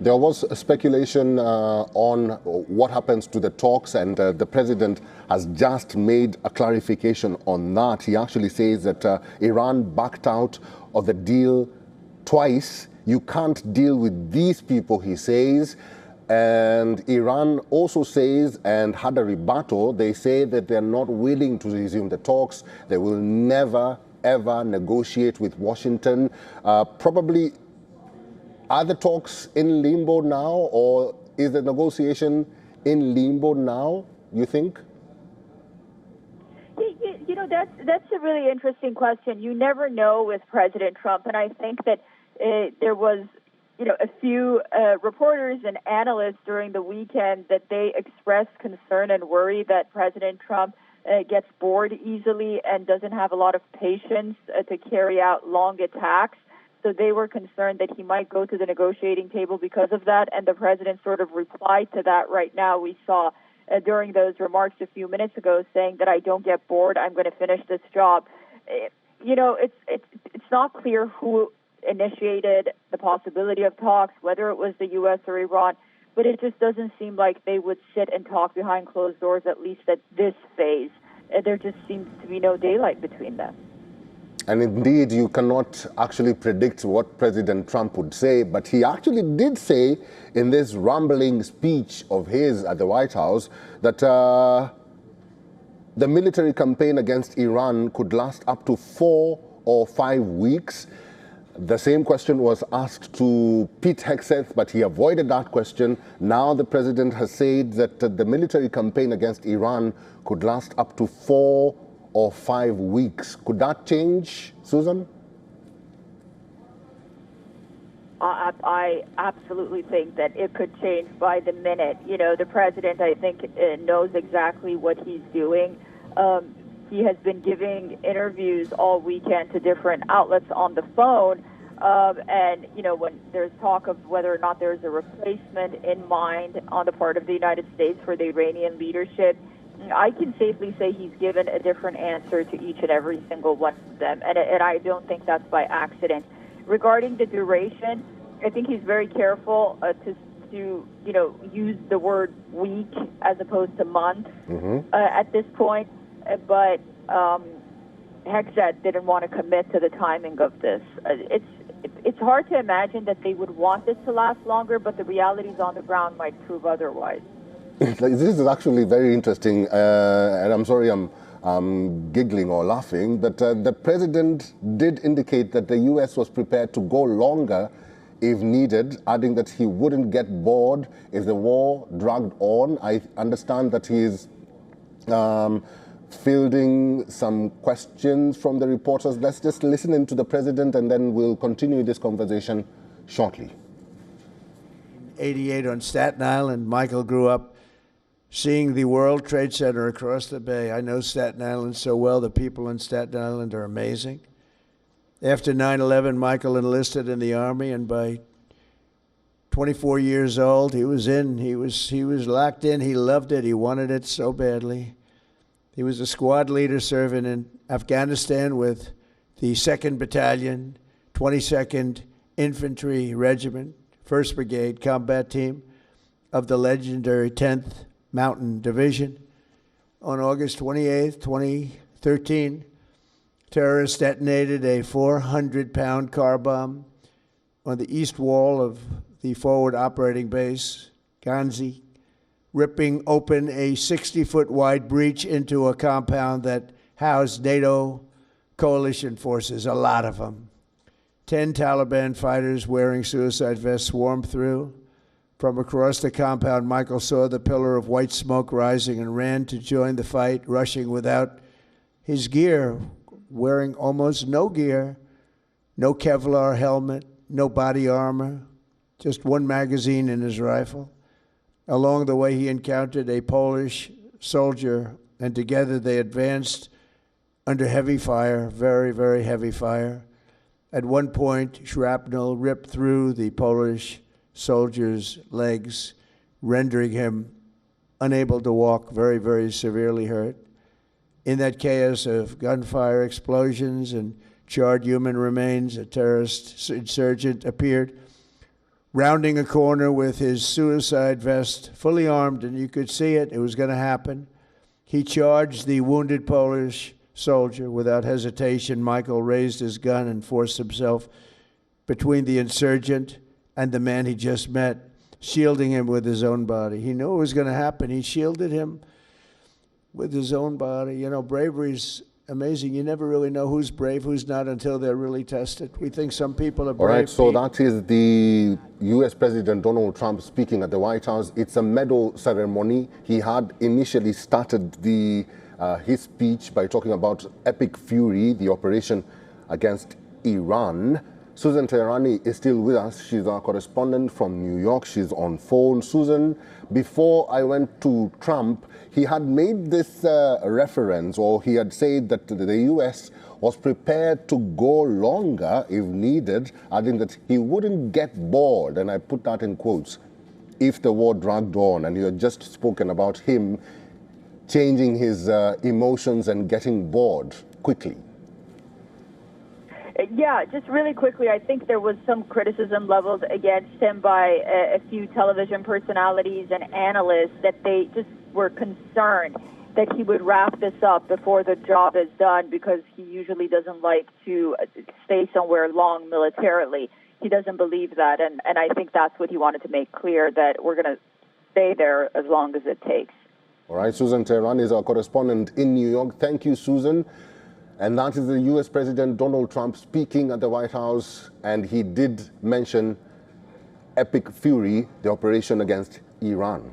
There was a speculation on what happens to the talks, and the president has just made a clarification on that. He actually says that Iran backed out of the deal twice. You can't deal with these people, he says. And Iran also says, and had a rebuttal, they say that they're not willing to resume the talks. They will never, ever negotiate with Washington. Probably, are the talks in limbo now, or is the negotiation in limbo now, you think? You know, that's a really interesting question. You never know with President Trump, and I think that there was, you know, a few reporters and analysts during the weekend that they expressed concern and worry that President Trump gets bored easily and doesn't have a lot of patience to carry out long attacks. So they were concerned that he might go to the negotiating table because of that, and the president sort of replied to that right now. We saw during those remarks a few minutes ago saying that I don't get bored, I'm going to finish this job. You know, it's not clear who initiated the possibility of talks, whether it was the U.S. or Iran, but it just doesn't seem like they would sit and talk behind closed doors, at least at this phase. There just seems to be no daylight between them. And indeed, you cannot actually predict what President Trump would say, but he actually did say in this rambling speech of his at the White House that the military campaign against Iran could last up to 4 or 5 weeks. The same question was asked to Pete Hegseth, but he avoided that question. Now the president has said that the military campaign against Iran could last up to 4 or 5 weeks. Could that change, Susan? I absolutely think that it could change by the minute. You know, the president, I think, knows exactly what he's doing. He has been giving interviews all weekend to different outlets on the phone. And, you know, when there's talk of whether or not there's a replacement in mind on the part of the United States for the Iranian leadership, I can safely say he's given a different answer to each and every single one of them. And I don't think that's by accident. Regarding the duration, I think he's very careful to you know, use the word week as opposed to month at this point. But Hegseth didn't want to commit to the timing of this. It's hard to imagine that they would want this to last longer, but the realities on the ground might prove otherwise. This is actually very interesting, and I'm sorry I'm giggling or laughing, but the president did indicate that the U.S. was prepared to go longer if needed, adding that he wouldn't get bored if the war dragged on. I understand that he is fielding some questions from the reporters. Let's just listen in to the president, and then we'll continue this conversation shortly. In '88 on Staten Island, Michael grew up seeing the World Trade Center across the bay. I know Staten Island so well. The people in Staten Island are amazing. After 9/11, Michael enlisted in the Army, and by 24 years old, he was in. He was locked in. He loved it. He wanted it so badly. He was a squad leader serving in Afghanistan with the 2nd Battalion, 22nd Infantry Regiment, 1st Brigade Combat Team of the legendary 10th Mountain Division. On August 28th, 2013, terrorists detonated a 400-pound car bomb on the east wall of the forward operating base, Ghanzi, ripping open a 60-foot wide breach into a compound that housed NATO coalition forces, a lot of them. 10 Taliban fighters wearing suicide vests swarmed through. From across the compound, Michael saw the pillar of white smoke rising and ran to join the fight, rushing without his gear, wearing almost no gear, no Kevlar helmet, no body armor, just one magazine in his rifle. Along the way, he encountered a Polish soldier, and together they advanced under heavy fire, very, very heavy fire. At one point, shrapnel ripped through the Polish soldier's legs, rendering him unable to walk, very, very severely hurt. In that chaos of gunfire, explosions, and charred human remains, a terrorist insurgent appeared rounding a corner with his suicide vest, fully armed, and you could see it. It was going to happen. He charged the wounded Polish soldier without hesitation. Michael raised his gun and forced himself between the insurgent and the man he just met, shielding him with his own body. He knew it was going to happen. He shielded him with his own body. You know, bravery's amazing. You never really know who's brave, who's not, until they're really tested. We think some people are brave. All right, so that is the U.S. President Donald Trump speaking at the White House. It's a medal ceremony. He had initially started his speech by talking about Epic Fury, the operation against Iran. Susan Teherani is still with us. She's our correspondent from New York. She's on phone. Susan, before I went to Trump, he had made this reference, or he had said that the U.S. was prepared to go longer if needed, adding that he wouldn't get bored, and I put that in quotes, if the war dragged on. And you had just spoken about him changing his emotions and getting bored quickly. Yeah, just really quickly, I think there was some criticism leveled against him by a few television personalities and analysts that they just were concerned that he would wrap this up before the job is done, because he usually doesn't like to stay somewhere long militarily. He doesn't believe that, and I think that's what he wanted to make clear, that we're going to stay there as long as it takes. All right, Susan Teherani is our correspondent in New York. Thank you, Susan. And that is the U.S. President Donald Trump speaking at the White House, and he did mention Epic Fury, the operation against Iran.